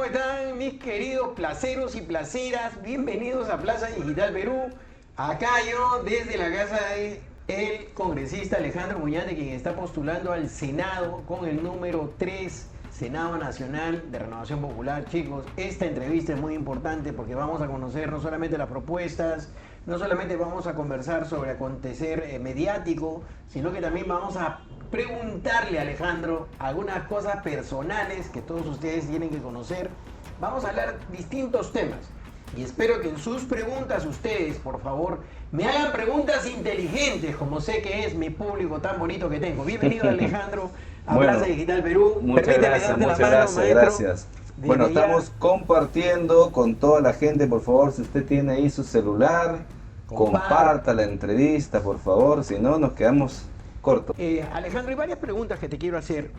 están mis queridos placeros y placeras? Bienvenidos a Plaza Digital Perú. Acá yo desde la casa de el congresista Alejandro Muñante, quien está postulando al Senado con el número 3, Senado Nacional de Renovación Popular. Chicos, esta entrevista es muy importante porque vamos a conocer no solamente las propuestas, no solamente vamos a conversar sobre acontecer mediático, sino que también vamos a preguntarle a Alejandro algunas cosas personales que todos ustedes tienen que conocer. Vamos a hablar distintos temas y espero que en sus preguntas ustedes, por favor, me hagan preguntas inteligentes, como sé que es mi público tan bonito que tengo. Bienvenido, Alejandro, a Plaza Digital Perú. Muchas gracias. Bueno, estamos compartiendo con toda la gente. Por favor, si usted tiene ahí su celular, comparta la entrevista, por favor, si no nos quedamos cortos. Alejandro, hay varias preguntas que te quiero hacer.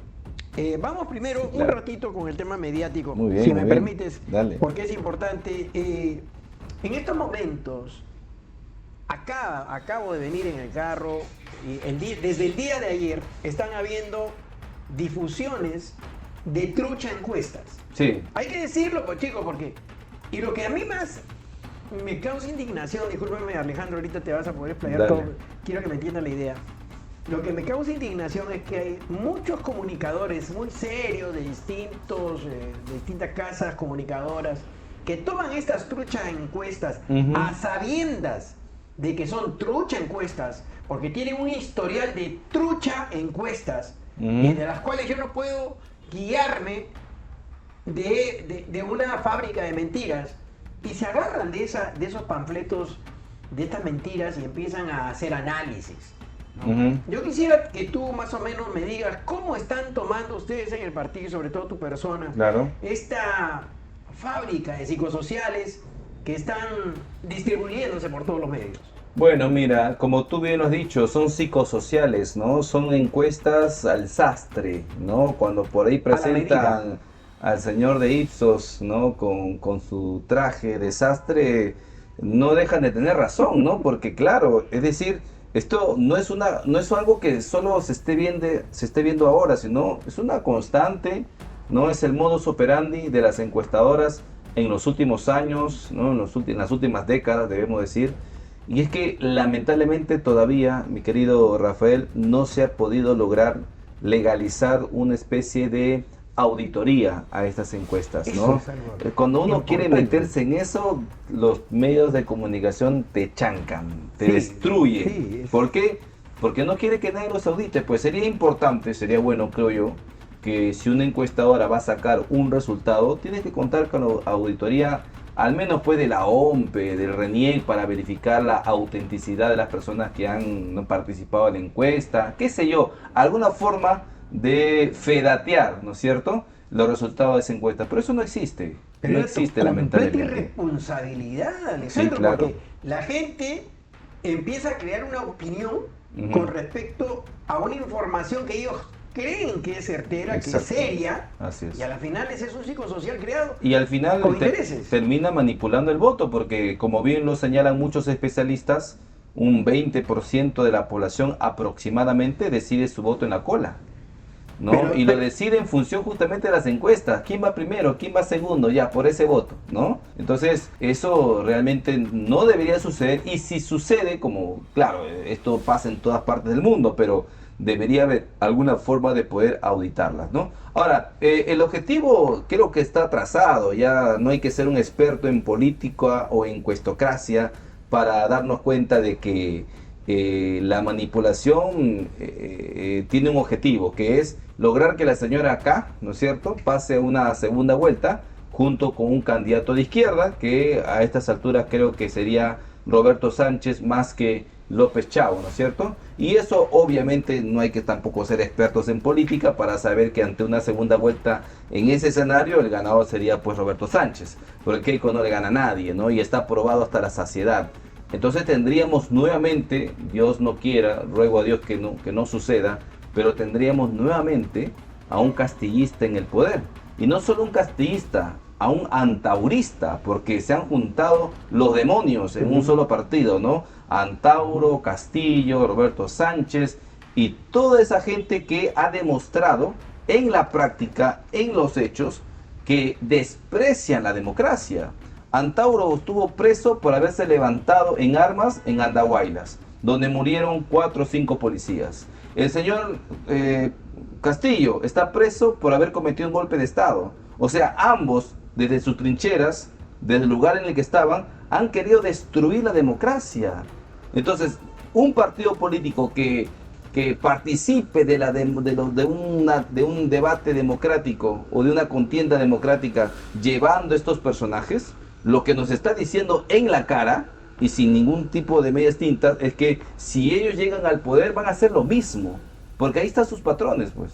Vamos primero un ratito con el tema mediático, muy bien, si me permites, dale. Porque es importante. En estos momentos, acabo de venir en el carro, y desde el día de ayer están habiendo difusiones de trucha encuestas. Sí. Hay que decirlo, pues, chicos, porque... Y lo que a mí más me causa indignación, discúlpeme, Alejandro, ahorita te vas a poder explayar todo, quiero que me entiendan la idea. Lo que me causa indignación es que hay muchos comunicadores muy serios de distintas casas comunicadoras que toman estas truchas encuestas a sabiendas de que son trucha encuestas, porque tienen un historial de trucha encuestas, y de las cuales yo no puedo guiarme de una fábrica de mentiras, y se agarran de esos panfletos, de estas mentiras, y empiezan a hacer análisis. ¿No? Yo quisiera que tú más o menos me digas cómo están tomando ustedes en el partido, y sobre todo tu persona, esta fábrica de psicosociales que están distribuyéndose por todos los medios. Bueno, mira, como tú bien lo has dicho, son psicosociales, ¿no? Son encuestas al sastre, ¿no? Cuando por ahí presentan al señor de Ipsos, ¿no? Con su traje de sastre, no dejan de tener razón, ¿no? Porque claro, es decir, esto no es algo que solo se esté viendo ahora, sino es una constante, ¿no? Es el modus operandi de las encuestadoras en los últimos años, ¿no? En las últimas décadas, debemos decir. Y es que lamentablemente todavía, mi querido Rafael, no se ha podido lograr legalizar una especie de auditoría a estas encuestas, ¿no? Cuando uno quiere meterse en eso, los medios de comunicación te chancan, te destruyen. ¿Por qué? Porque no quiere que nadie los audite. Pues sería importante, sería bueno, creo yo, que si una encuestadora va a sacar un resultado, tiene que contar con la auditoría, al menos pues de la OMPE, del RENIEC, para verificar la autenticidad de las personas que han participado en la encuesta, qué sé yo, alguna forma de fedatear, ¿no es cierto?, los resultados de esa encuesta. Pero eso no existe. Pero no existe, lamentablemente. Completa irresponsabilidad, Alejandro, sí, claro. Porque la gente empieza a crear una opinión con respecto a una información que ellos creen que es certera, que es seria. Así es. Y a la final ese es un psicosocial creado. Y al final termina manipulando el voto, porque como bien lo señalan muchos especialistas, un 20% de la población aproximadamente decide su voto en la cola, ¿no? Y lo decide en función justamente de las encuestas. ¿Quién va primero? ¿Quién va segundo? Ya, por ese voto, ¿no? Entonces, eso realmente no debería suceder. Y si sucede, como, claro, esto pasa en todas partes del mundo, pero debería haber alguna forma de poder auditarlas, ¿no? Ahora, el objetivo creo que está trazado. Ya no hay que ser un experto en política o encuestocracia para darnos cuenta de que la manipulación tiene un objetivo, que es lograr que la señora acá, ¿no es cierto?, pase a una segunda vuelta junto con un candidato de izquierda, que a estas alturas creo que sería Roberto Sánchez más que López Chao, ¿no es cierto? Y eso obviamente no hay que tampoco ser expertos en política para saber que ante una segunda vuelta en ese escenario el ganador sería pues Roberto Sánchez, porque Keiko no le gana a nadie, ¿no? Y está probado hasta la saciedad. Entonces tendríamos nuevamente, Dios no quiera, ruego a Dios que no suceda, pero tendríamos nuevamente a un castillista en el poder. Y no solo un castillista, a un antaurista, porque se han juntado los demonios en un solo partido, ¿no? Antauro, Castillo, Roberto Sánchez y toda esa gente que ha demostrado en la práctica, en los hechos, que desprecian la democracia. Antauro estuvo preso por haberse levantado en armas en Andahuaylas, donde murieron 4 o 5 policías. El señor Castillo está preso por haber cometido un golpe de Estado. O sea, ambos, desde sus trincheras, desde el lugar en el que estaban, han querido destruir la democracia. Entonces, un partido político que participe de un debate democrático o de una contienda democrática llevando estos personajes, lo que nos está diciendo en la cara y sin ningún tipo de medias tintas es que si ellos llegan al poder van a hacer lo mismo, porque ahí están sus patrones, pues.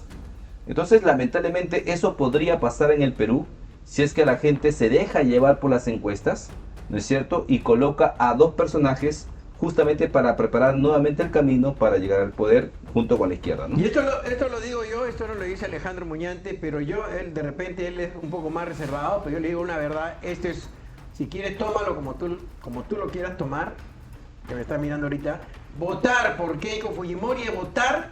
Entonces, lamentablemente, eso podría pasar en el Perú si es que la gente se deja llevar por las encuestas, ¿no es cierto? Y coloca a 2 personajes justamente para preparar nuevamente el camino para llegar al poder junto con la izquierda, ¿no? Y esto lo digo yo, esto no lo dice Alejandro Muñante, pero él de repente él es un poco más reservado, pero yo le digo una verdad, esto es, si quieres tómalo como tú lo quieras tomar, que me estás mirando ahorita, votar por Keiko Fujimori es votar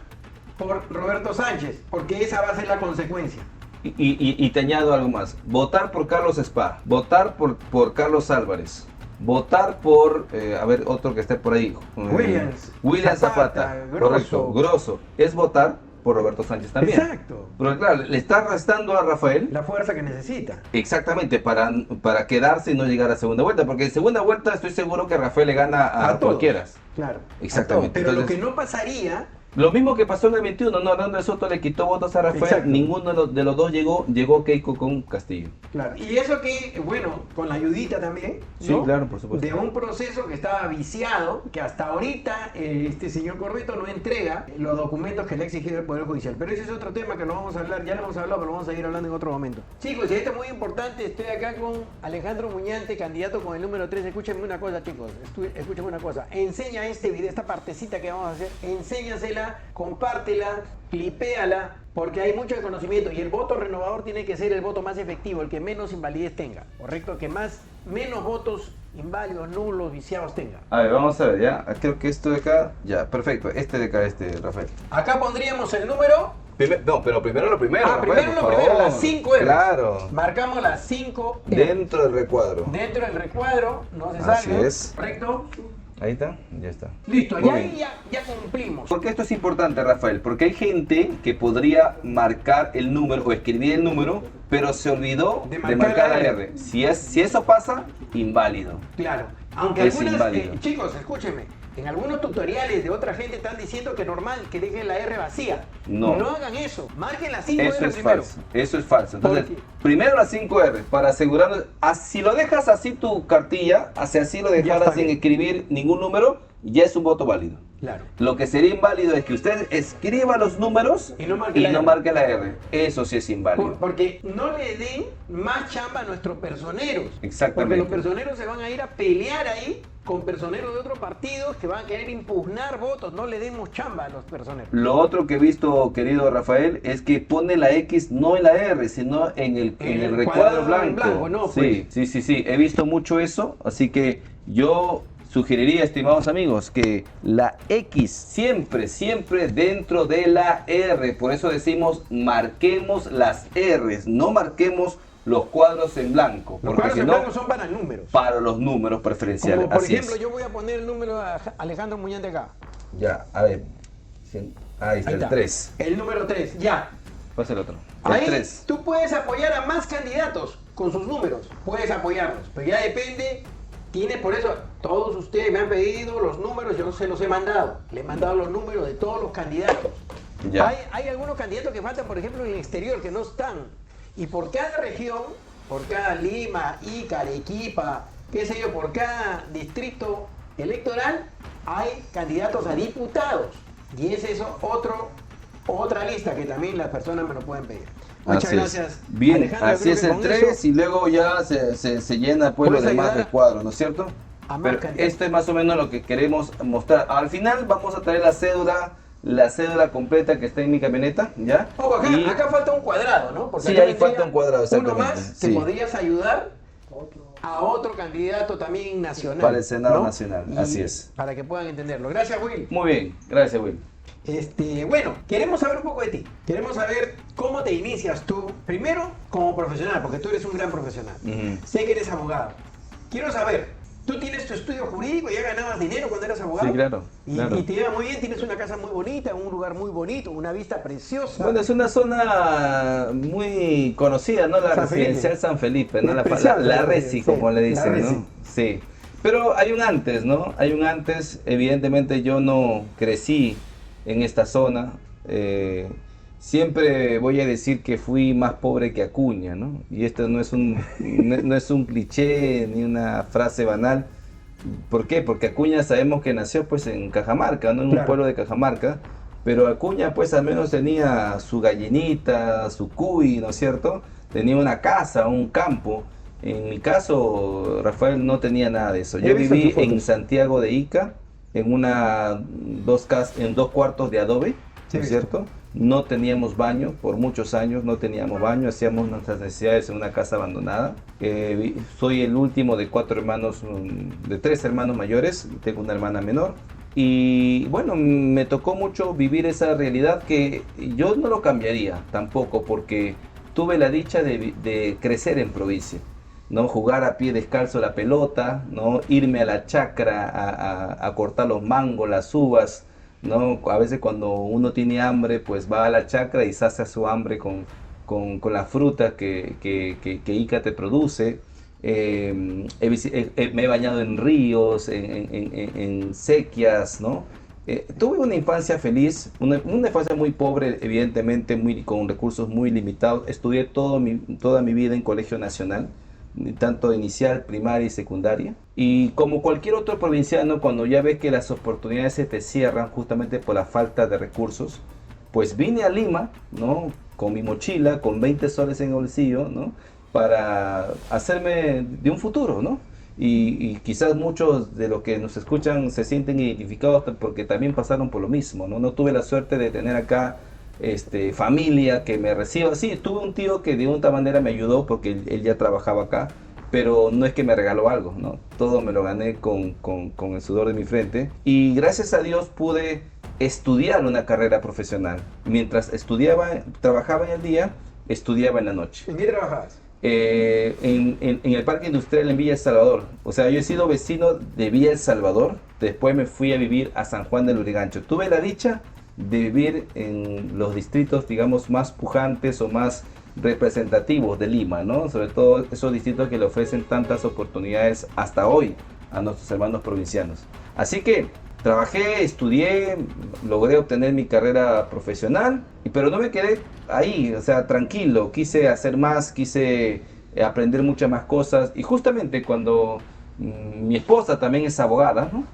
por Roberto Sánchez, porque esa va a ser la consecuencia. Y te añado algo más, votar por Carlos Spa, votar por Carlos Álvarez, votar por, a ver, otro que esté por ahí, William Zapata, correcto, Grosso, es votar por Roberto Sánchez también. Exacto. Pero claro, le está restando a Rafael la fuerza que necesita. Exactamente, para quedarse y no llegar a segunda vuelta, porque en segunda vuelta estoy seguro que Rafael le gana a cualquiera. Claro. Exactamente. Pero entonces, lo que no pasaría... Lo mismo que pasó en el 21, no, Hernando de Soto le quitó votos a Rafael, exacto. Ninguno de los dos llegó Keiko con Castillo. Claro, y eso que, bueno, con la ayudita también, ¿no? Sí, claro, por supuesto. De un proceso que estaba viciado, que hasta ahorita este señor Corbeto no entrega los documentos que le ha exigido el Poder Judicial. Pero ese es otro tema que lo vamos a hablar, ya lo hemos hablado, pero lo vamos a ir hablando en otro momento. Chicos, y esto es muy importante, estoy acá con Alejandro Muñante, candidato con el número 3. Escúchenme una cosa, chicos, escúchenme una cosa. Enseña este video, esta partecita que vamos a hacer, enséñasela, compártela, clipéala, porque hay mucho desconocimiento y el voto renovador tiene que ser el voto más efectivo, el que menos invalidez tenga, ¿correcto? Que menos votos inválidos, nulos, viciados tenga. A ver, vamos a ver, ya, creo que esto de acá, ya, perfecto, de acá, Rafael. Acá pondríamos el número... pero primero lo primero. Ah, Rafael, primero, las 5 R. Claro. Marcamos las 5 R. Dentro del recuadro. Dentro del recuadro, no se salga. Así es. ¿Correcto? Ahí está, ya está. Listo, ya cumplimos. ¿Por qué esto es importante, Rafael? Porque hay gente que podría marcar el número o escribir el número, pero se olvidó de marcar la R. Si eso pasa, inválido. Claro. Aunque es inválido. Chicos, escúchenme. En algunos tutoriales de otra gente están diciendo que es normal que dejen la R vacía. No hagan eso. Marquen las 5 R primero. Eso es falso. Entonces, primero las 5 R para asegurarnos. Si lo dejas así tu cartilla, así lo dejaras sin escribir ningún número, ya es un voto válido. Claro. Lo que sería inválido es que usted escriba los números y no marque la R. Eso sí es inválido. Porque no le den más chamba a nuestros personeros. Exactamente. Porque los personeros se van a ir a pelear ahí con personeros de otros partidos que van a querer impugnar votos. No le demos chamba a los personeros. Lo otro que he visto, querido Rafael, es que pone la X no en la R, sino en el recuadro blanco. ¿No? Pues. Sí. He visto mucho eso, así que yo sugeriría, estimados amigos, que la X siempre dentro de la R. Por eso decimos, marquemos las R's, no marquemos los cuadros en blanco. Los cuadros en blanco son para números. Para los números preferenciales. Como por ejemplo, yo voy a poner el número de Alejandro Muñante acá. Ya, a ver. Ahí está, el 3. El número 3, ya. Pasa el otro. Ahí 3. Tú puedes apoyar a más candidatos con sus números. Puedes apoyarlos, pero ya depende. Por eso, todos ustedes me han pedido los números, yo se los he mandado. Le he mandado los números de todos los candidatos. Ya. Hay algunos candidatos que faltan, por ejemplo, en el exterior, que no están. Y por cada región, por cada Lima, Ica, Arequipa, qué sé yo, por cada distrito electoral, hay candidatos a diputados. Y es eso otra lista que también las personas me lo pueden pedir. Muchas gracias. Bien, Alejandro, así es el 3 y luego ya se llena pues los demás de cuadros, ¿no es cierto? Pero esto es más o menos lo que queremos mostrar. Al final vamos a traer la cédula completa que está en mi camioneta, ¿ya? Acá falta un cuadrado, ¿no? Porque sí, ahí falta un cuadrado, exactamente. Uno más que podrías ayudar a otro candidato también nacional. Para el Senado Nacional, así es. Para que puedan entenderlo. Gracias, Will. Muy bien, gracias, Will. Bueno, queremos saber un poco de ti. Queremos saber cómo te inicias tú, primero como profesional, porque tú eres un gran profesional. Sé que eres abogado. Quiero saber, tú tienes tu estudio jurídico, ya ganabas dinero cuando eras abogado. Sí, claro. Y te iba muy bien, tienes una casa muy bonita, un lugar muy bonito, una vista preciosa. Bueno, es una zona muy conocida, ¿no? La residencial San Felipe, ¿no? La Resi, como le dicen, ¿no? Sí. Pero hay un antes, ¿no? Hay un antes. Evidentemente yo no crecí en esta zona. Siempre voy a decir que fui más pobre que Acuña, ¿no? Y esto no es no es un cliché ni una frase banal. ¿Por qué? Porque Acuña sabemos que nació pues en Cajamarca, ¿no? En un pueblo de Cajamarca. Pero Acuña pues al menos tenía su gallinita, su cuy, ¿no es cierto? Tenía una casa, un campo. En mi caso, Rafael, no tenía nada de eso. Yo viví en Santiago de Ica, en dos cuartos de adobe, ¿no es cierto? No teníamos baño, por muchos años no teníamos baño, hacíamos nuestras necesidades en una casa abandonada. Soy el último de de 3 hermanos mayores, tengo una hermana menor. Y bueno, me tocó mucho vivir esa realidad que yo no lo cambiaría tampoco, porque tuve la dicha de crecer en provincia, ¿no? Jugar a pie descalzo la pelota, ¿no? Irme a la chacra a cortar los mangos, las uvas, ¿no? A veces cuando uno tiene hambre, pues va a la chacra y sacia su hambre con la fruta que Ica te produce. Me he bañado en ríos, en sequias, ¿no? Tuve una infancia feliz, una infancia muy pobre, evidentemente, con recursos muy limitados. Estudié toda mi vida en colegio nacional, tanto inicial, primaria y secundaria. Y como cualquier otro provinciano, cuando ya ves que las oportunidades se te cierran justamente por la falta de recursos, pues vine a Lima, ¿no? Con mi mochila, con 20 soles en el bolsillo, ¿no? Para hacerme de un futuro, ¿no? Y quizás muchos de los que nos escuchan se sienten identificados porque también pasaron por lo mismo, ¿no? No tuve la suerte de tener acá familia que me reciba. Sí, tuve un tío que de una manera me ayudó porque él ya trabajaba acá, pero no es que me regaló algo, ¿no? Todo me lo gané con el sudor de mi frente. Y gracias a Dios pude estudiar una carrera profesional. Mientras trabajaba en el día, estudiaba en la noche. ¿En qué trabajabas? En el Parque Industrial en Villa El Salvador. O sea, yo he sido vecino de Villa El Salvador, después me fui a vivir a San Juan del Lurigancho. Tuve la dicha de vivir en los distritos, digamos, más pujantes o más representativos de Lima, ¿no? Sobre todo esos distritos que le ofrecen tantas oportunidades hasta hoy a nuestros hermanos provincianos. Así que trabajé, estudié, logré obtener mi carrera profesional, pero no me quedé ahí, o sea, tranquilo, quise hacer más, quise aprender muchas más cosas. Y justamente cuando mi esposa también es abogada, ¿no?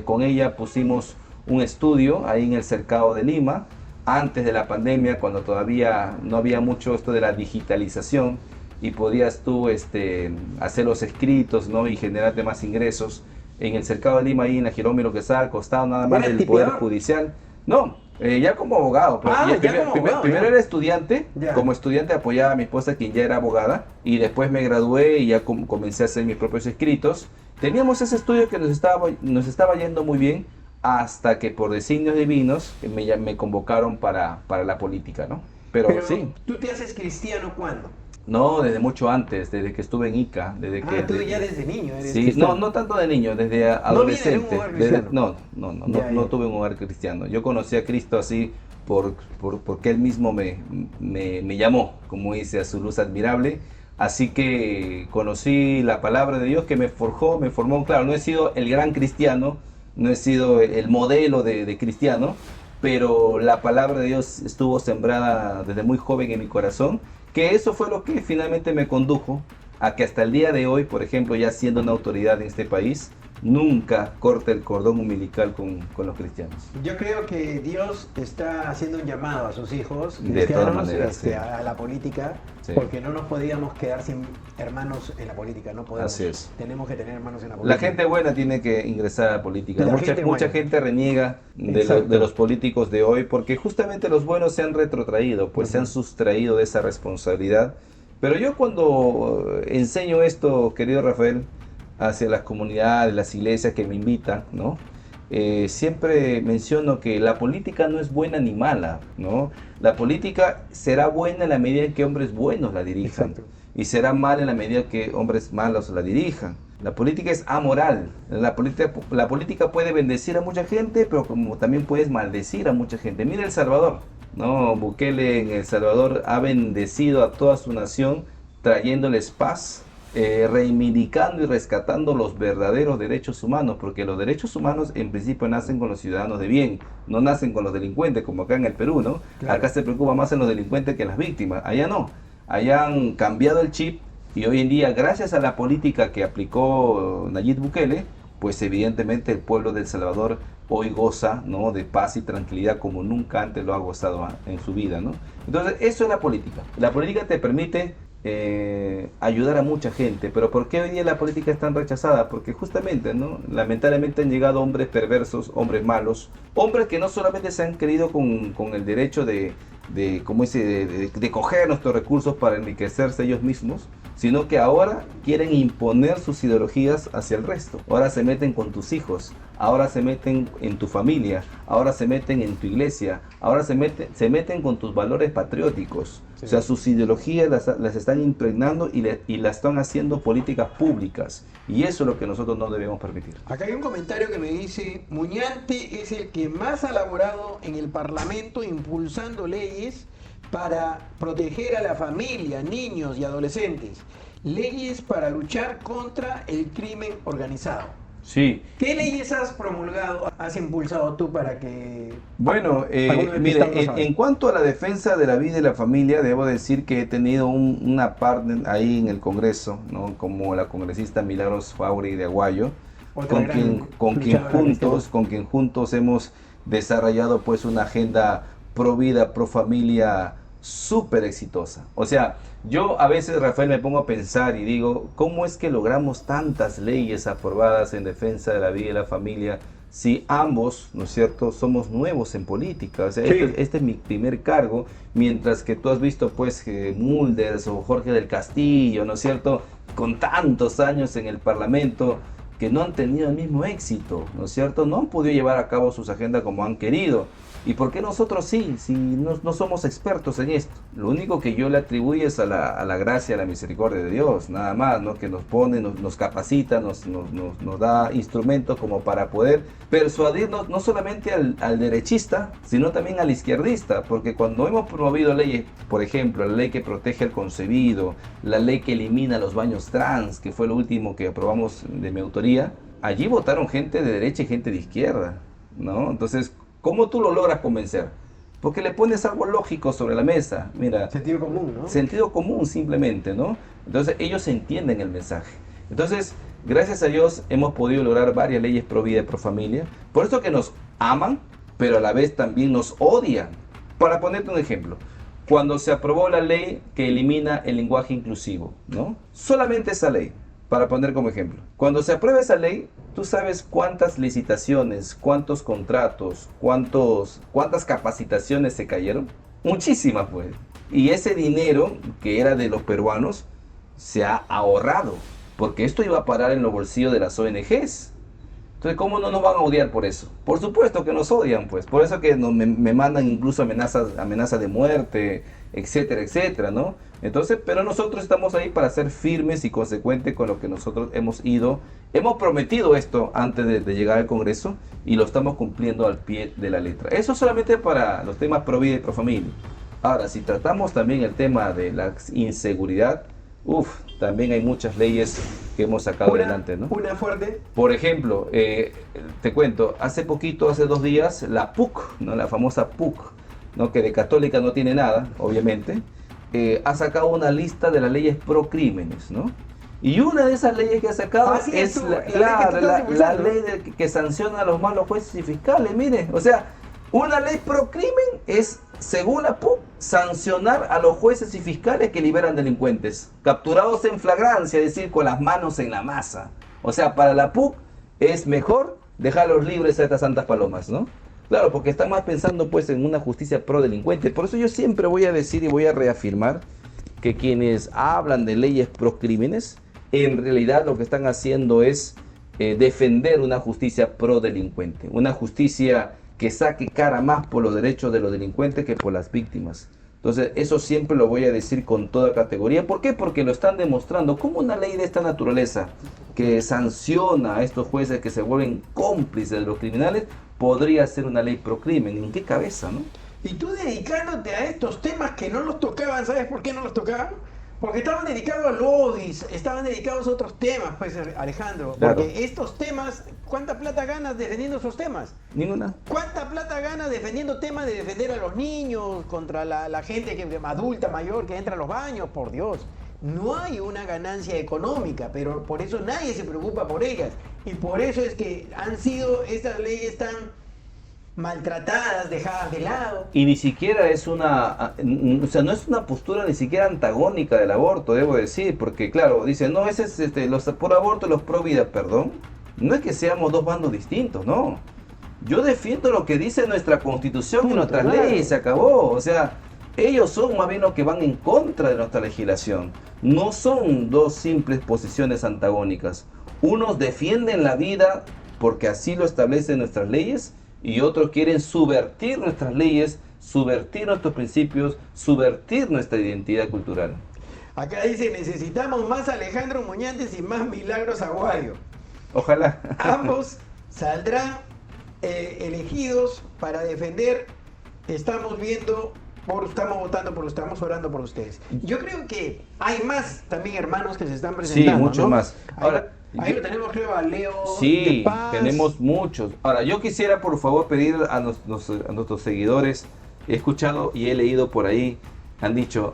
Con ella pusimos un estudio ahí en el Cercado de Lima, antes de la pandemia, cuando todavía no había mucho esto de la digitalización y podías tú hacer los escritos, ¿no? Y generarte más ingresos. En el Cercado de Lima, ahí en la Jerónimo Quesada, al costado nada más del Poder Judicial. No, ya como abogado. Primero era estudiante, como estudiante apoyaba a mi esposa, quien ya era abogada, y después me gradué y ya comencé a hacer mis propios escritos. Teníamos ese estudio que nos estaba yendo muy bien, hasta que por designios divinos me convocaron para la política, ¿no? Pero sí. ¿Tú te haces cristiano cuándo? No, desde mucho antes, desde que estuve en Ica. Tú ya desde niño eres sí, no tanto de niño, desde adolescente. No tuve un hogar cristiano. Yo conocí a Cristo así porque Él mismo me llamó, como dice, a su luz admirable. Así que conocí la palabra de Dios que me formó. Claro, no he sido el gran cristiano, no he sido el modelo de cristiano, pero la palabra de Dios estuvo sembrada desde muy joven en mi corazón, que eso fue lo que finalmente me condujo a que hasta el día de hoy, por ejemplo, ya siendo una autoridad en este país, nunca corte el cordón umbilical con los cristianos. Yo creo que Dios está haciendo un llamado a sus hijos de todas maneras, sí, a la política, sí, porque no nos podíamos quedar sin hermanos en la política, no podemos. Así es. Tenemos que tener hermanos en la política. La gente buena tiene que ingresar a la política. Mucha gente reniega de los políticos de hoy porque justamente los buenos se han retrotraído, pues se han sustraído de esa responsabilidad. Pero yo cuando enseño esto, querido Rafael, hacia las comunidades, las iglesias que me invitan, ¿no? siempre menciono que la política no es buena ni mala, ¿no? La política será buena en la medida en que hombres buenos la dirijan. Exacto. Y será mala en la medida que hombres malos la dirijan. La política es amoral. La política puede bendecir a mucha gente, pero como también puedes maldecir a mucha gente. Mira El Salvador, ¿no? Bukele en El Salvador ha bendecido a toda su nación, trayéndoles paz, reivindicando y rescatando los verdaderos derechos humanos, porque los derechos humanos en principio nacen con los ciudadanos de bien, no nacen con los delincuentes, como acá en el Perú, ¿no? Claro. Acá se preocupa más en los delincuentes que en las víctimas, allá no. Allá han cambiado el chip y hoy en día, gracias a la política que aplicó Nayib Bukele, pues evidentemente el pueblo de El Salvador hoy goza, ¿no?, de paz y tranquilidad como nunca antes lo ha gozado en su vida, ¿no? Entonces, eso es la política. La política te permite ayudar a mucha gente, pero ¿por qué hoy día la política es tan rechazada? Porque justamente, ¿no?, lamentablemente han llegado hombres perversos, hombres malos, hombres que no solamente se han querido con el derecho de coger nuestros recursos para enriquecerse ellos mismos, sino que ahora quieren imponer sus ideologías hacia el resto. Ahora se meten con tus hijos, ahora se meten en tu familia, ahora se meten en tu iglesia, ahora se meten con tus valores patrióticos. Sí. O sea, sus ideologías las están impregnando y las están haciendo políticas públicas. Y eso es lo que nosotros no debemos permitir. Acá hay un comentario que me dice: Muñante es el que más ha laborado en el Parlamento impulsando leyes para proteger a la familia, niños y adolescentes. Leyes para luchar contra el crimen organizado. Sí. ¿Qué leyes has promulgado, has impulsado tú para que... Bueno, mire, en cuanto a la defensa de la vida y la familia, debo decir que he tenido una partner ahí en el Congreso, ¿no?, como la congresista Milagros Fauri de Aguayo, con quien juntos hemos desarrollado pues una agenda pro vida, pro familia súper exitosa. O sea, yo a veces, Rafael, me pongo a pensar y digo, ¿cómo es que logramos tantas leyes aprobadas en defensa de la vida y la familia si ambos, ¿no es cierto?, somos nuevos en política? O sea, sí. Este es mi primer cargo, mientras que tú has visto pues Mulders o Jorge del Castillo, ¿no es cierto?, con tantos años en el Parlamento, que no han tenido el mismo éxito, ¿no es cierto? No han podido llevar a cabo sus agendas como han querido. ¿Y por qué nosotros sí? Si no somos expertos en esto. Lo único que yo le atribuyo es a la gracia, a la misericordia de Dios, nada más, ¿no? Que nos pone, nos capacita, nos da instrumentos como para poder persuadirnos no solamente al derechista, sino también al izquierdista, porque cuando hemos promovido leyes, por ejemplo, la ley que protege al concebido, la ley que elimina los baños trans, que fue lo último que aprobamos de mi autoría, allí votaron gente de derecha y gente de izquierda, ¿no? Entonces, ¿cómo tú lo logras convencer? Porque le pones algo lógico sobre la mesa. Mira, sentido común, ¿no? Sentido común simplemente, ¿no? Entonces ellos entienden el mensaje. Entonces, gracias a Dios hemos podido lograr varias leyes pro vida y pro familia. Por eso que nos aman, pero a la vez también nos odian. Para ponerte un ejemplo, cuando se aprobó la ley que elimina el lenguaje inclusivo, ¿no? Solamente esa ley, para poner como ejemplo. Cuando se aprueba esa ley, ¿tú sabes cuántas licitaciones, cuántos contratos, cuántas capacitaciones se cayeron? Muchísimas, pues. Y ese dinero que era de los peruanos se ha ahorrado, porque esto iba a parar en los bolsillos de las ONGs. Entonces, ¿cómo no nos van a odiar por eso? Por supuesto que nos odian, pues. Por eso que me mandan incluso amenazas de muerte, etcétera, etcétera, ¿no? Entonces, pero nosotros estamos ahí para ser firmes y consecuentes con lo que nosotros hemos prometido esto antes de llegar al Congreso y lo estamos cumpliendo al pie de la letra. Eso solamente para los temas pro vida y pro familia. Ahora, si tratamos también el tema de la inseguridad, también hay muchas leyes que hemos sacado adelante, ¿no? Una fuerte. Por ejemplo, te cuento, hace 2 días, la PUC, ¿no?, la famosa PUC, ¿no?, que de católica no tiene nada, obviamente, ha sacado una lista de las leyes pro crímenes, ¿no? Y una de esas leyes que ha sacado es la ley que sanciona a los malos jueces y fiscales. Mire, o sea, una ley pro crimen es, según la PUC, sancionar a los jueces y fiscales que liberan delincuentes, capturados en flagrancia, es decir, con las manos en la masa. O sea, para la PUC es mejor dejarlos libres a estas santas palomas, ¿no? Claro, porque están más pensando pues en una justicia pro delincuente. Por eso yo siempre voy a decir y voy a reafirmar que quienes hablan de leyes pro crímenes, en realidad lo que están haciendo es defender una justicia pro delincuente, una justicia que saque cara más por los derechos de los delincuentes que por las víctimas. Entonces, eso siempre lo voy a decir con toda categoría. ¿Por qué? Porque lo están demostrando. ¿Cómo una ley de esta naturaleza, que sanciona a estos jueces que se vuelven cómplices de los criminales, podría ser una ley pro crimen? ¿En qué cabeza, no? Y tú dedicándote a estos temas que no los tocaban, ¿sabes por qué no los tocaban? Porque estaban dedicados a lobbies, estaban dedicados a otros temas, pues, Alejandro. Claro. Porque estos temas, ¿cuánta plata ganas defendiendo esos temas? Ninguna. ¿Cuánta plata ganas defendiendo temas de defender a los niños contra la gente adulta, mayor, que entra a los baños? Por Dios. No hay una ganancia económica, pero por eso nadie se preocupa por ellas. Y por eso es que han sido estas leyes tan maltratadas, dejadas de lado. Y ni siquiera es una, o sea, no es una postura ni siquiera antagónica del aborto, debo decir, porque claro, dicen, no, ese es los por aborto y los pro vida, perdón. No es que seamos dos bandos distintos, no. Yo defiendo lo que dice nuestra Constitución y nuestras leyes, se acabó. O sea, ellos son más bien los que van en contra de nuestra legislación. No son dos simples posiciones antagónicas. Unos defienden la vida porque así lo establecen nuestras leyes, y otros quieren subvertir nuestras leyes, subvertir nuestros principios, subvertir nuestra identidad cultural. Acá dice, necesitamos más Alejandro Muñantes y más Milagros Aguayo. Ojalá. Ambos saldrán elegidos para defender. Estamos orando por ustedes. Yo creo que hay más también hermanos que se están presentando. Sí, mucho, ¿no? Más. Ahora, ahí lo tenemos, creo, a Leo. Sí, de Paz. tenemos muchos. Ahora, yo quisiera por favor pedir a nuestros seguidores, he escuchado y he leído por ahí, han dicho,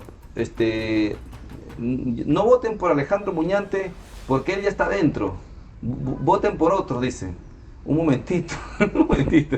no voten por Alejandro Muñante porque él ya está dentro. Voten por otro, dicen. Un momentito, un momentito.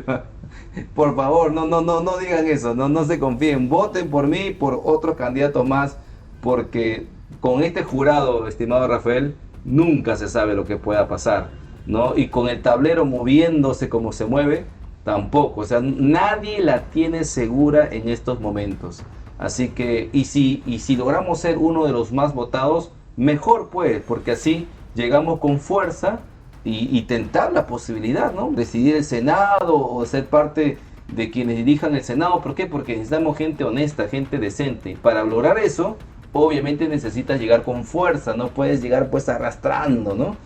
Por favor, no digan eso, no se confíen. Voten por mí, por otros candidatos más, porque con este jurado, estimado Rafael, nunca se sabe lo que pueda pasar, ¿no? Y con el tablero moviéndose como se mueve, tampoco. O sea, nadie la tiene segura en estos momentos. Así que, y si logramos ser uno de los más votados, mejor pues, porque así llegamos con fuerza y tentar la posibilidad, ¿no? Decidir el Senado o ser parte de quienes dirijan el Senado. ¿Por qué? Porque necesitamos gente honesta, gente decente. Y para lograr eso, obviamente necesitas llegar con fuerza, no puedes llegar pues arrastrando, ¿no?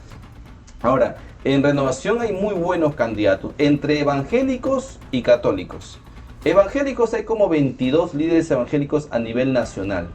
Ahora, en Renovación hay muy buenos candidatos, entre evangélicos y católicos. Evangélicos hay como 22 líderes evangélicos a nivel nacional.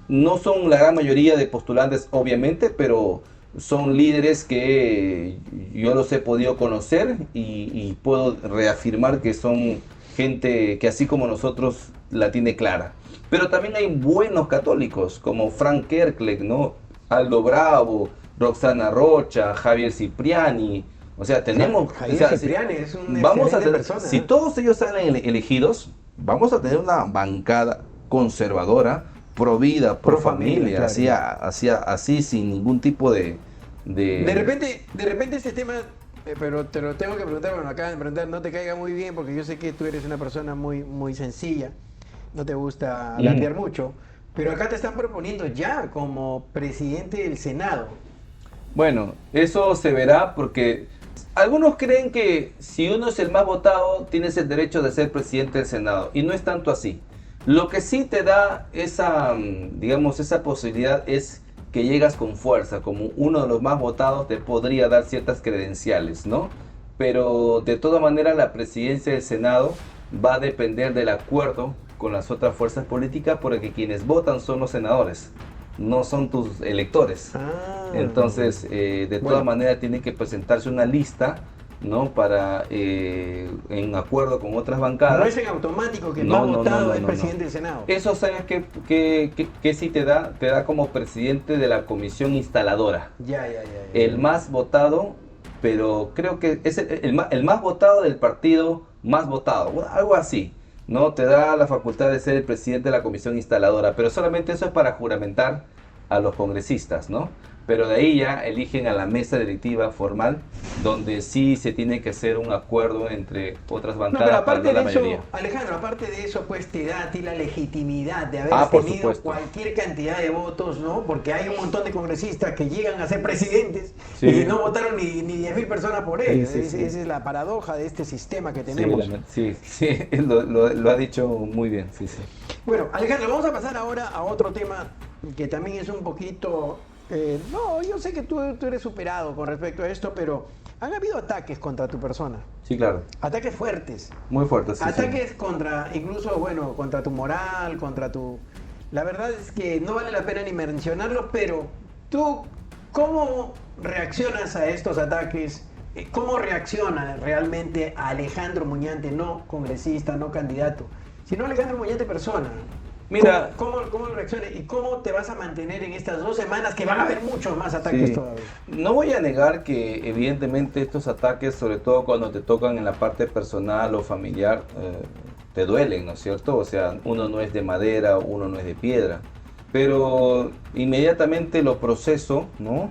No son la gran mayoría de postulantes, obviamente, pero son líderes que yo los he podido conocer y puedo reafirmar que son gente que así como nosotros la tiene clara. Pero también hay buenos católicos como Frank Kerkleg, ¿no? Aldo Bravo, Roxana Rocha, Javier Cipriani. O sea, tenemos... Javier Cipriani es un vamos a tener, persona. Si todos ellos salen elegidos, vamos a tener una bancada conservadora, pro vida, pro familia, claro. así sin ningún tipo de... De repente este tema, pero te lo tengo que preguntar, bueno, acaban de preguntar, no te caiga muy bien, porque yo sé que tú eres una persona muy, muy sencilla, no te gusta alardear mucho, pero acá te están proponiendo ya como presidente del Senado. Bueno, eso se verá porque algunos creen que si uno es el más votado, tienes el derecho de ser presidente del Senado, y no es tanto así. Lo que sí te da esa, digamos, esa posibilidad es que llegas con fuerza, como uno de los más votados te podría dar ciertas credenciales, ¿no? Pero de todas maneras la presidencia del Senado va a depender del acuerdo con las otras fuerzas políticas, porque quienes votan son los senadores, no son tus electores. Entonces, de todas maneras tiene que presentarse una lista, ¿no? Para, en acuerdo con otras bancadas. No es en automático que el más votado es presidente del Senado. Eso, ¿sabes qué sí te da? Te da como presidente de la comisión instaladora. Ya. El más votado, pero creo que es el más votado del partido más votado, algo así, ¿no? Te da la facultad de ser el presidente de la comisión instaladora, pero solamente eso es para juramentar a los congresistas, ¿no? pero de ahí ya eligen a la mesa directiva formal, donde sí se tiene que hacer un acuerdo entre otras bancadas para no la mayoría. Alejandro, aparte de eso, pues te da a ti la legitimidad de haber por tenido supuesto. cualquier cantidad de votos, ¿no? Porque hay un montón de congresistas que llegan a ser presidentes y no votaron ni 10.000 personas por ellos. Esa es la paradoja de este sistema que tenemos. Sí, lo ha dicho muy bien, sí. Bueno, Alejandro, vamos a pasar ahora a otro tema que también es un poquito... no, yo sé que tú eres superado con respecto a esto, pero han habido ataques contra tu persona. Sí, claro. Ataques fuertes. Muy fuertes, sí. Ataques contra, incluso, bueno, contra tu moral, contra tu... La verdad es que no vale la pena ni mencionarlo, pero tú, ¿cómo reaccionas a estos ataques? ¿Cómo reacciona realmente a Alejandro Muñante, no congresista, no candidato, sino Alejandro Muñante persona? Mira, ¿Cómo reaccionas y cómo te vas a mantener en estas 2 semanas que van a haber muchos más ataques todavía? No voy a negar que evidentemente estos ataques, sobre todo cuando te tocan en la parte personal o familiar, te duelen, ¿no es cierto? O sea, uno no es de madera, uno no es de piedra, pero inmediatamente lo proceso, ¿no?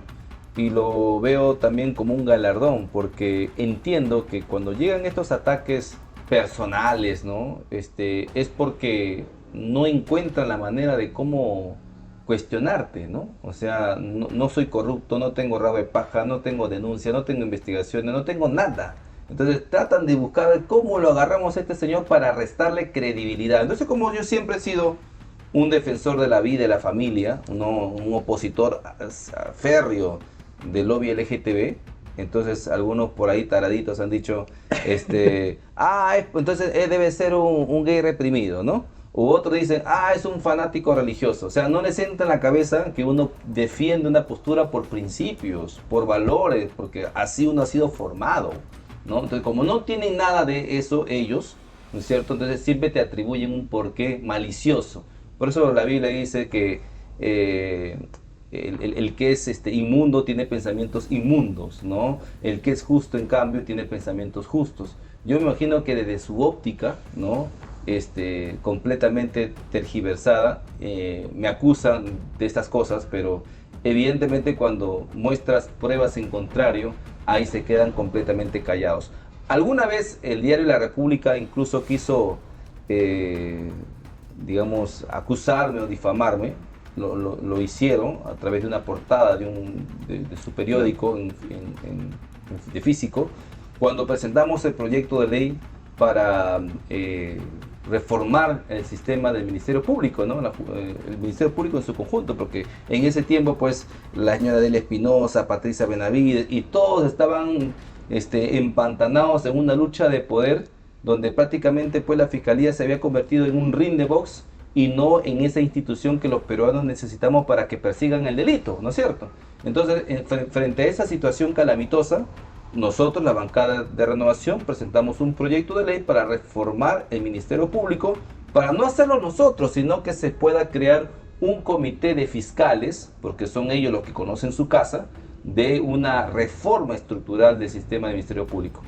Y lo veo también como un galardón, porque entiendo que cuando llegan estos ataques personales, ¿no? Es porque no encuentran la manera de cómo cuestionarte, ¿no? O sea, no soy corrupto, no tengo rabo de paja, no tengo denuncia, no tengo investigaciones, no tengo nada. Entonces tratan de buscar cómo lo agarramos a este señor para restarle credibilidad. Entonces, como yo siempre he sido un defensor de la vida y de la familia, un opositor férreo del lobby LGTB, entonces algunos por ahí taraditos han dicho, entonces debe ser un gay reprimido, ¿no? U otros dicen, es un fanático religioso. O sea, no les entra en la cabeza que uno defiende una postura por principios, por valores, porque así uno ha sido formado, ¿no? Entonces, como no tienen nada de eso ellos, ¿no es cierto? Entonces siempre te atribuyen un porqué malicioso. Por eso la Biblia dice que el que es inmundo tiene pensamientos inmundos, ¿no? El que es justo, en cambio, tiene pensamientos justos. Yo me imagino que desde su óptica, ¿no? Completamente tergiversada, me acusan de estas cosas, pero evidentemente cuando muestras pruebas en contrario, ahí se quedan completamente callados. Alguna vez el diario La República incluso quiso, digamos, acusarme o difamarme. Lo hicieron a través de una portada de su periódico de físico, cuando presentamos el proyecto de ley para reformar el sistema del Ministerio Público, ¿no? El Ministerio Público en su conjunto, porque en ese tiempo pues la señora Delia Espinosa, Patricia Benavides y todos estaban empantanados en una lucha de poder donde prácticamente pues la Fiscalía se había convertido en un ring de box y no en esa institución que los peruanos necesitamos para que persigan el delito, ¿no es cierto? Entonces, frente a esa situación calamitosa, nosotros, la bancada de Renovación, presentamos un proyecto de ley para reformar el Ministerio Público, para no hacerlo nosotros, sino que se pueda crear un comité de fiscales, porque son ellos los que conocen su casa, de una reforma estructural del sistema del Ministerio Público.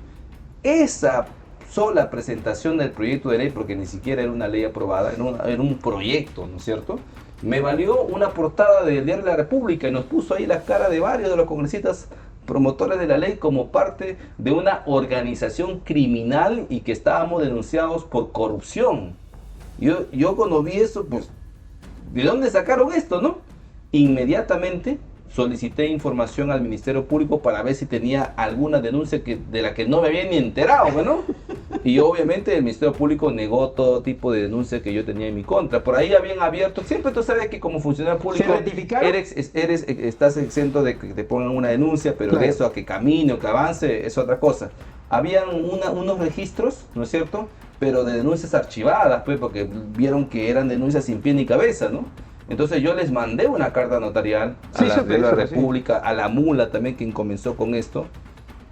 Esa sola presentación del proyecto de ley, porque ni siquiera era una ley aprobada, era un proyecto, ¿no es cierto?, me valió una portada del diario La República y nos puso ahí la cara de varios de los congresistas promotores de la ley como parte de una organización criminal y que estábamos denunciados por corrupción. Yo cuando vi eso, pues, ¿de dónde sacaron esto, no? Inmediatamente solicité información al Ministerio Público para ver si tenía alguna denuncia de la que no me había ni enterado, ¿no? Y obviamente el Ministerio Público negó todo tipo de denuncia que yo tenía en mi contra. Por ahí habían abierto, siempre tú sabes que como funcionario público estás exento de que te pongan una denuncia, pero claro, de eso a que camine o que avance es otra cosa. Habían unos registros, ¿no es cierto?, pero de denuncias archivadas, pues, porque vieron que eran denuncias sin pie ni cabeza, ¿no? Entonces yo les mandé una carta notarial a la República, a la Mula también, quien comenzó con esto.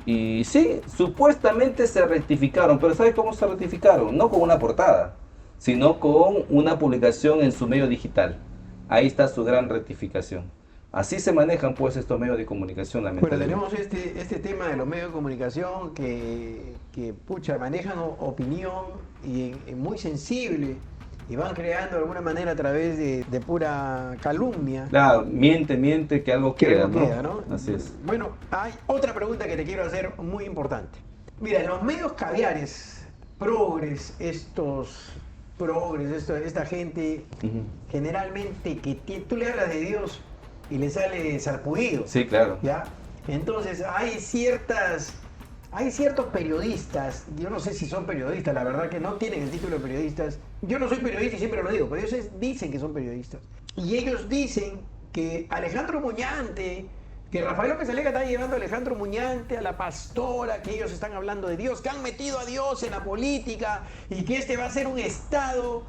Y sí, supuestamente se rectificaron, pero ¿sabe cómo se rectificaron? No con una portada, sino con una publicación en su medio digital. Ahí está su gran rectificación. Así se manejan pues estos medios de comunicación, lamentablemente. Bueno, tenemos este tema de los medios de comunicación que pucha, manejan opinión y muy sensible. y van creando de alguna manera a través de pura calumnia. Claro, miente, que algo queda, ¿no? Así es. Bueno, hay otra pregunta que te quiero hacer muy importante. Mira, en los medios caviares, esta gente, generalmente que tú le hablas de Dios y le sale sarpullido. Sí, claro. ¿Ya? Entonces hay ciertos periodistas, yo no sé si son periodistas, la verdad que no tienen el título de periodistas. Yo no soy periodista y siempre lo digo, pero ellos dicen que son periodistas. Y ellos dicen que Alejandro Muñante, que Rafael López Alega está llevando a Alejandro Muñante, a la pastora, que ellos están hablando de Dios, que han metido a Dios en la política y que este va a ser un Estado,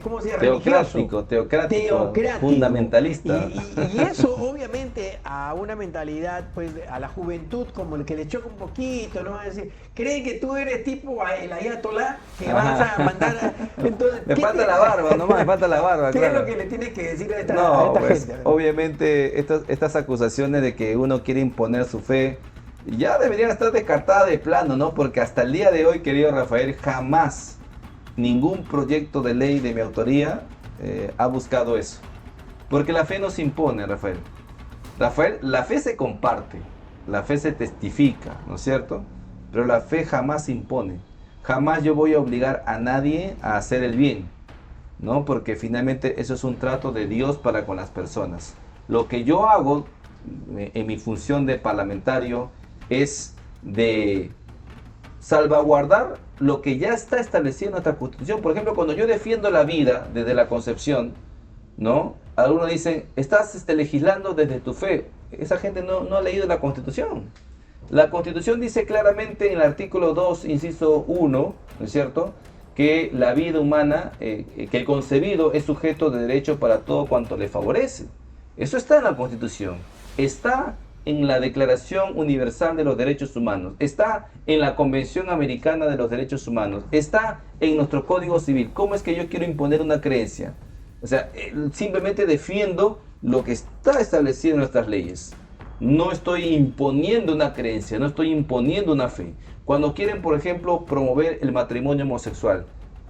¿cómo se llama? Teocrático, fundamentalista. Y eso obviamente a una mentalidad, pues a la juventud como el que le choca un poquito, ¿no? Es decir, creen que tú eres tipo el ayatolá, que vas a mandar entonces, me falta la barba, nomás me falta la barba. ¿Qué claro. es lo que le tienes que decir a esta pues, gente? Obviamente estas acusaciones de que uno quiere imponer su fe ya deberían estar descartadas de plano, ¿no? Porque hasta el día de hoy, querido Rafael, jamás ningún proyecto de ley de mi autoría ha buscado eso. Porque la fe no se impone, Rafael. Rafael, la fe se comparte, la fe se testifica, ¿no es cierto? Pero la fe jamás se impone. Jamás yo voy a obligar a nadie a hacer el bien, ¿no? Porque finalmente eso es un trato de Dios para con las personas. Lo que yo hago en mi función de parlamentario es de salvaguardar lo que ya está establecido en nuestra Constitución. Por ejemplo, cuando yo defiendo la vida desde la concepción, ¿no? Algunos dicen, estás legislando desde tu fe. Esa gente no ha leído la Constitución. La Constitución dice claramente en el artículo 2, inciso 1, ¿no es cierto?, que la vida humana, que el concebido es sujeto de derecho para todo cuanto le favorece. Eso está en la Constitución. Está en la Declaración Universal de los Derechos Humanos, está en la Convención Americana de los Derechos Humanos, está en nuestro Código Civil. ¿Cómo es que yo quiero imponer una creencia? O sea, simplemente defiendo lo que está establecido en nuestras leyes. No estoy imponiendo una creencia, no estoy imponiendo una fe. Cuando quieren, por ejemplo, promover el matrimonio homosexual,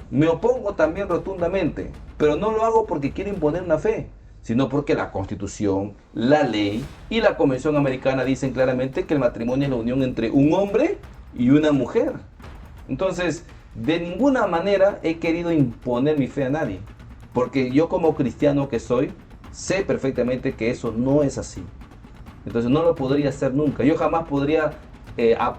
me opongo también rotundamente, pero no lo hago porque quiero imponer una fe, sino porque la Constitución, la ley y la Convención Americana dicen claramente que el matrimonio es la unión entre un hombre y una mujer. Entonces, de ninguna manera he querido imponer mi fe a nadie, porque yo como cristiano que soy, sé perfectamente que eso no es así. Entonces no lo podría hacer nunca. Yo jamás podría,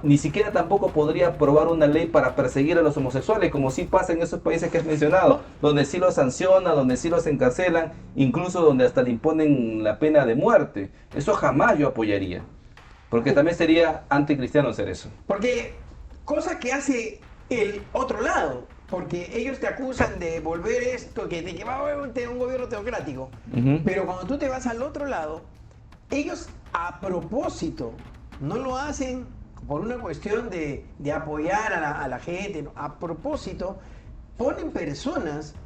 ni siquiera tampoco podría aprobar una ley para perseguir a los homosexuales, como sí pasa en esos países que has mencionado, donde sí los sancionan, donde sí los encarcelan, incluso donde hasta le imponen la pena de muerte. Eso jamás yo apoyaría, porque también sería anticristiano hacer eso. Porque cosa que hace el otro lado, porque ellos te acusan de volver esto, que te va a un gobierno teocrático, pero cuando tú te vas al otro lado, ellos a propósito no lo hacen por una cuestión de apoyar a la gente, no, a propósito ponen personas,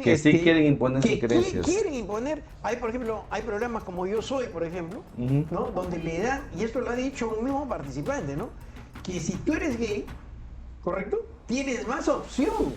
que sí quieren imponer sus creencias. Quieren imponer, por ejemplo, hay programas como Yo Soy, por ejemplo, ¿no? Donde le dan, y esto lo ha dicho un mismo participante, ¿no? Que si tú eres gay, ¿correcto?, tienes más opción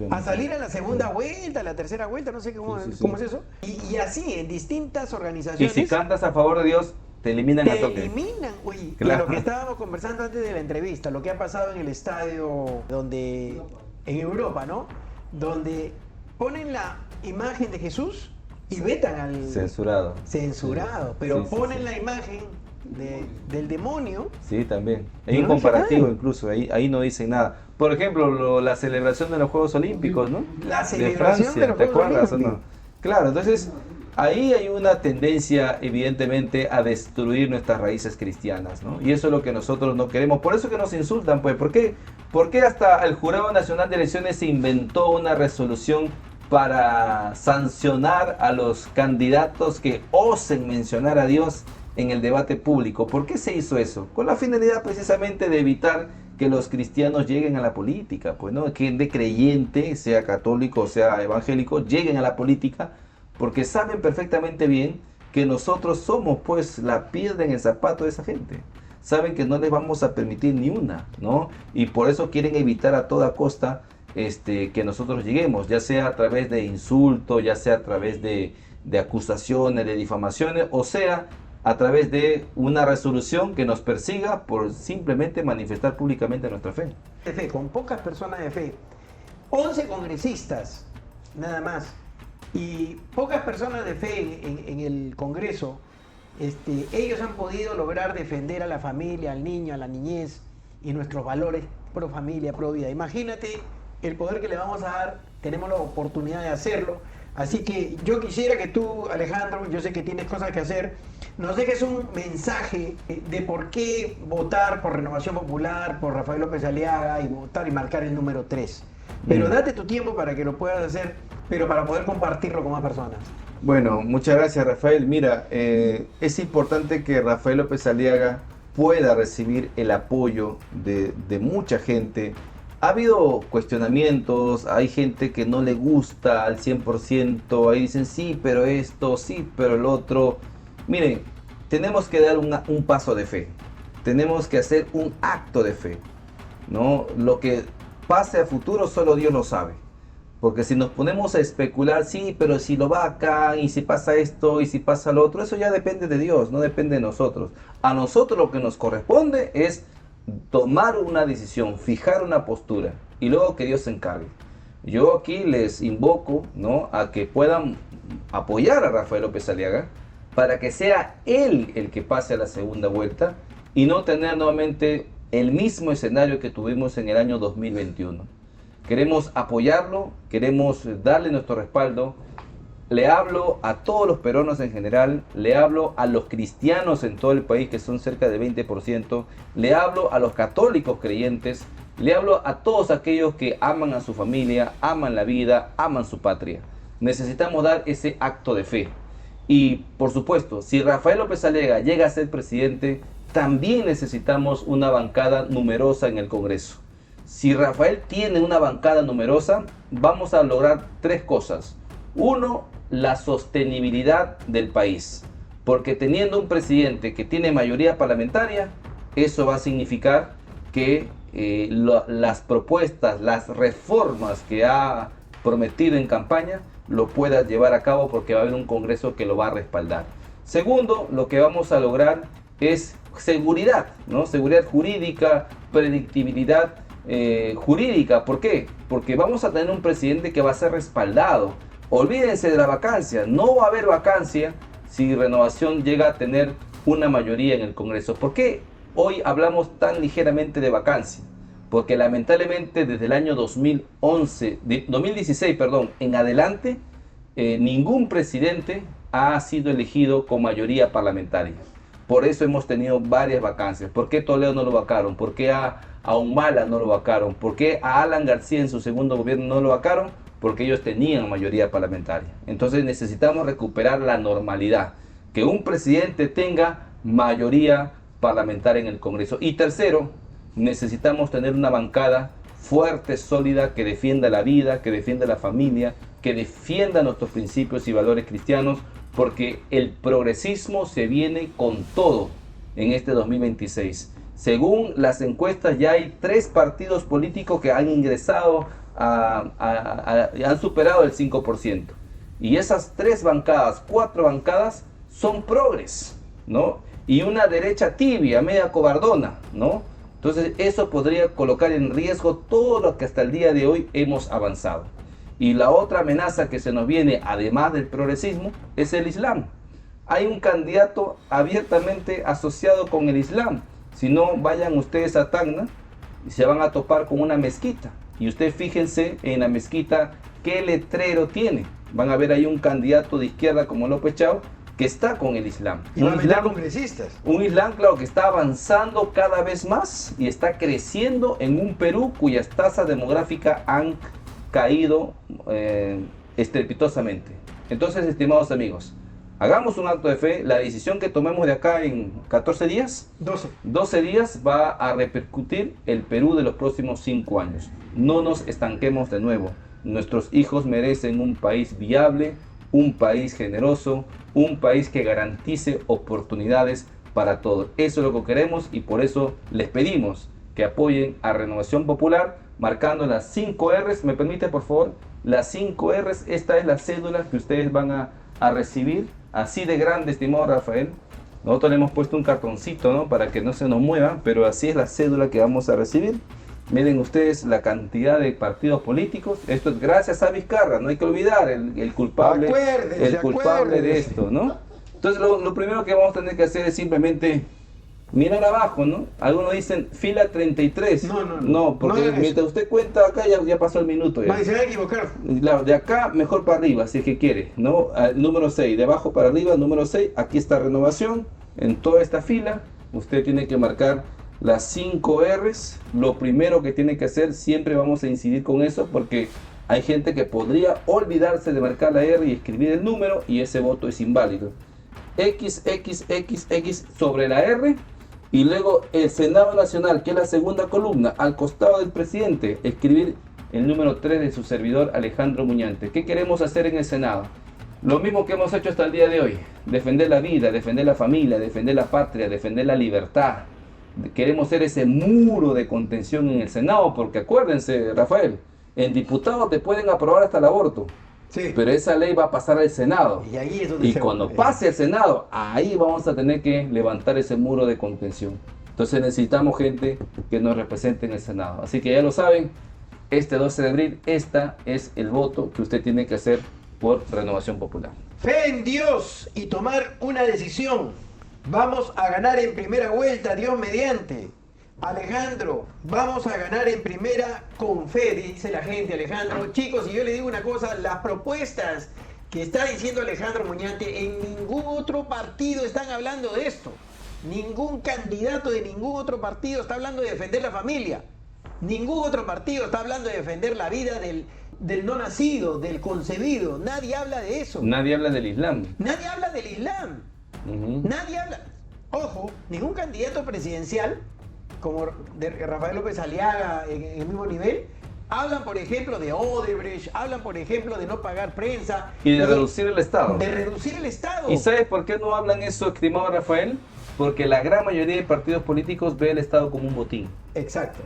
a salir a la segunda vuelta, a la tercera vuelta, no sé cómo es eso. Y así en distintas organizaciones. Y si cantas a favor de Dios, te eliminan a toque. Te eliminan, oye. Claro. Y lo que estábamos conversando antes de la entrevista, lo que ha pasado en el estadio en Europa, ¿no? Donde ponen la imagen de Jesús y vetan al... Censurado, pero ponen la imagen del demonio. Sí, también. Hay un comparativo incluso, ahí no dicen nada. Por ejemplo, la celebración de los Juegos Olímpicos, ¿no? La celebración de los ¿te Juegos acuerdas Olímpicos? o no? Claro, entonces ahí hay una tendencia evidentemente a destruir nuestras raíces cristianas, ¿no? Y eso es lo que nosotros no queremos. Por eso que nos insultan, pues. ¿Por qué hasta el Jurado Nacional de Elecciones se inventó una resolución para sancionar a los candidatos que osen mencionar a Dios en el debate público? ¿Por qué se hizo eso? Con la finalidad precisamente de evitar que los cristianos lleguen a la política, pues, ¿no? Que de creyente, sea católico o sea evangélico, lleguen a la política, porque saben perfectamente bien que nosotros somos, pues, la piedra en el zapato de esa gente. Saben que no les vamos a permitir ni una, ¿no? Y por eso quieren evitar a toda costa que nosotros lleguemos, ya sea a través de insultos, ya sea a través de acusaciones, de difamaciones, o sea, a través de una resolución que nos persiga por simplemente manifestar públicamente nuestra fe. De fe, con pocas personas de fe, 11 congresistas, nada más, y pocas personas de fe en el Congreso, ellos han podido lograr defender a la familia, al niño, a la niñez y nuestros valores pro familia, pro vida. Imagínate el poder que le vamos a dar, tenemos la oportunidad de hacerlo. Así que yo quisiera que tú, Alejandro, yo sé que tienes cosas que hacer, nos dejes un mensaje de por qué votar por Renovación Popular, por Rafael López Aliaga y votar y marcar el número 3. Pero date tu tiempo para que lo puedas hacer, pero para poder compartirlo con más personas. Bueno, muchas gracias, Rafael. Mira, es importante que Rafael López Aliaga pueda recibir el apoyo de mucha gente. Ha habido cuestionamientos, hay gente que no le gusta al 100%, ahí dicen sí, pero esto, sí, pero el otro. Miren, tenemos que dar un paso de fe, tenemos que hacer un acto de fe, ¿no? Lo que pase a futuro solo Dios lo sabe, porque si nos ponemos a especular, sí, pero si lo va acá, y si pasa esto, y si pasa lo otro, eso ya depende de Dios, no depende de nosotros. A nosotros lo que nos corresponde es tomar una decisión, fijar una postura y luego que Dios se encargue. Yo aquí les invoco, ¿no?, a que puedan apoyar a Rafael López Aliaga para que sea él el que pase a la segunda vuelta y no tener nuevamente el mismo escenario que tuvimos en el año 2021. Queremos apoyarlo, queremos darle nuestro respaldo. Le hablo a todos los peruanos en general, le hablo a los cristianos en todo el país, que son cerca del 20%, le hablo a los católicos creyentes, le hablo a todos aquellos que aman a su familia, aman la vida, aman su patria. Necesitamos dar ese acto de fe. Y, por supuesto, si Rafael López Aliaga llega a ser presidente, también necesitamos una bancada numerosa en el Congreso. Si Rafael tiene una bancada numerosa, vamos a lograr tres cosas. Uno, la sostenibilidad del país, porque teniendo un presidente que tiene mayoría parlamentaria, eso va a significar que las propuestas, las reformas que ha prometido en campaña, lo pueda llevar a cabo porque va a haber un Congreso que lo va a respaldar. Segundo, lo que vamos a lograr es seguridad, ¿no? Seguridad jurídica, predictibilidad jurídica. ¿Por qué? Porque vamos a tener un presidente que va a ser respaldado. Olvídense de la vacancia, no va a haber vacancia si Renovación llega a tener una mayoría en el Congreso. ¿Por qué hoy hablamos tan ligeramente de vacancia? Porque lamentablemente desde el año 2016 en adelante, ningún presidente ha sido elegido con mayoría parlamentaria. Por eso hemos tenido varias vacancias. ¿Por qué Toledo no lo vacaron? ¿Por qué a Humala no lo vacaron? ¿Por qué a Alan García en su segundo gobierno no lo vacaron? Porque ellos tenían mayoría parlamentaria. Entonces necesitamos recuperar la normalidad, que un presidente tenga mayoría parlamentaria en el Congreso. Y tercero, necesitamos tener una bancada fuerte, sólida, que defienda la vida, que defienda la familia, que defienda nuestros principios y valores cristianos, porque el progresismo se viene con todo en este 2026. Según las encuestas, ya hay 3 partidos políticos que han ingresado han superado el 5%. Y esas 3 bancadas, 4 bancadas son progres, ¿no? Y una derecha tibia, media cobardona, ¿no? Entonces eso podría colocar en riesgo todo lo que hasta el día de hoy hemos avanzado. Y la otra amenaza que se nos viene, además del progresismo, es el Islam. Hay un candidato abiertamente asociado con el Islam. Si no, vayan ustedes a Tacna y se van a topar con una mezquita. Y ustedes fíjense en la mezquita qué letrero tiene. Van a ver ahí un candidato de izquierda como López Chao que está con el Islam. Y van a meter congresistas. Un Islam, claro, que está avanzando cada vez más y está creciendo en un Perú cuyas tasas demográficas han caído estrepitosamente. Entonces, estimados amigos, hagamos un acto de fe. La decisión que tomemos de acá en 14 días, 12 días, va a repercutir el Perú de los próximos 5 años. No nos estanquemos de nuevo. Nuestros hijos merecen un país viable, un país generoso, un país que garantice oportunidades para todos. Eso es lo que queremos y por eso les pedimos que apoyen a Renovación Popular. marcando las 5 R's. ¿Me permite, por favor? Las 5 R's, esta es la cédula que ustedes van a recibir, así de grande, estimado Rafael. Nosotros le hemos puesto un cartoncito, ¿no? Para que no se nos mueva, pero así es la cédula que vamos a recibir. Miren ustedes la cantidad de partidos políticos. Esto es gracias a Vizcarra, no hay que olvidar el culpable, de esto, ¿no? Entonces lo primero que vamos a tener que hacer es simplemente mirar abajo, ¿no? Algunos dicen fila 33. No, porque mientras usted cuenta acá ya pasó el minuto. Ya. Se va a equivocar. Claro, de acá mejor para arriba, si es que quiere, ¿no? Número 6, de abajo para arriba, número 6, aquí está renovación. En toda esta fila, usted tiene que marcar las 5 R's. Lo primero que tiene que hacer, siempre vamos a incidir con eso, porque hay gente que podría olvidarse de marcar la R y escribir el número, y ese voto es inválido. XXXX sobre la R. Y luego el Senado Nacional, que es la segunda columna, al costado del presidente, escribir el número 3 de su servidor Alejandro Muñante. ¿Qué queremos hacer en el Senado? Lo mismo que hemos hecho hasta el día de hoy. Defender la vida, defender la familia, defender la patria, defender la libertad. Queremos ser ese muro de contención en el Senado, porque acuérdense, Rafael, en diputados te pueden aprobar hasta el aborto. Sí. Pero esa ley va a pasar al Senado. Y ahí es donde cuando pase al Senado, ahí vamos a tener que levantar ese muro de contención. Entonces necesitamos gente que nos represente en el Senado. Así que ya lo saben, este 12 de abril, este es el voto que usted tiene que hacer por Renovación Popular. Fe en Dios y tomar una decisión. Vamos a ganar en primera vuelta, Dios mediante. Alejandro, vamos a ganar en primera con fe, dice la gente, Alejandro. Chicos, y yo le digo una cosa, las propuestas que está diciendo Alejandro Muñante, en ningún otro partido están hablando de esto. Ningún candidato de ningún otro partido está hablando de defender la familia. Ningún otro partido está hablando de defender la vida del no nacido, del concebido. Nadie habla de eso. Nadie habla del Islam. Nadie habla del Islam. Nadie habla. Ojo, ningún candidato presidencial como de Rafael López Aliaga en el mismo nivel, hablan por ejemplo de Odebrecht, hablan por ejemplo de no pagar prensa. Y de reducir el Estado. De reducir el Estado. ¿Y sabes por qué no hablan eso, estimado Rafael? Porque la gran mayoría de partidos políticos ve el Estado como un botín. Exacto.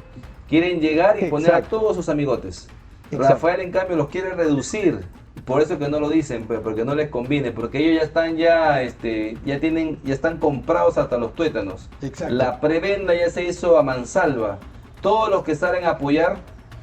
Quieren llegar y poner a todos sus amigotes. Exacto. Rafael en cambio los quiere reducir. Por eso que no lo dicen, porque no les conviene, porque ellos ya están comprados hasta los tuétanos. Exacto. La prebenda ya se hizo a mansalva. Todos los que salen a apoyar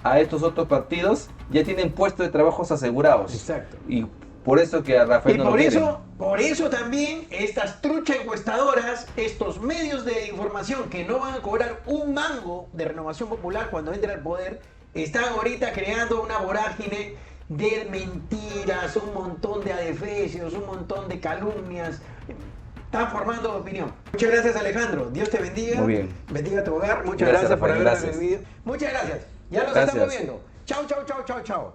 a estos otros partidos ya tienen puestos de trabajos asegurados. Exacto. Y por eso que a Rafael no lo quieren. Por eso también estas truchas encuestadoras, estos medios de información que no van a cobrar un mango de Renovación Popular cuando entre al poder, están ahorita creando una vorágine de mentiras, un montón de adefesios, un montón de calumnias. Están formando opinión. Muchas gracias, Alejandro. Dios te bendiga. Muy bien. Bendiga tu hogar. Muchas gracias por haberme vivido. Muchas gracias. Ya nos Gracias. estamos viendo. Chao, chao, chao, chao, chao.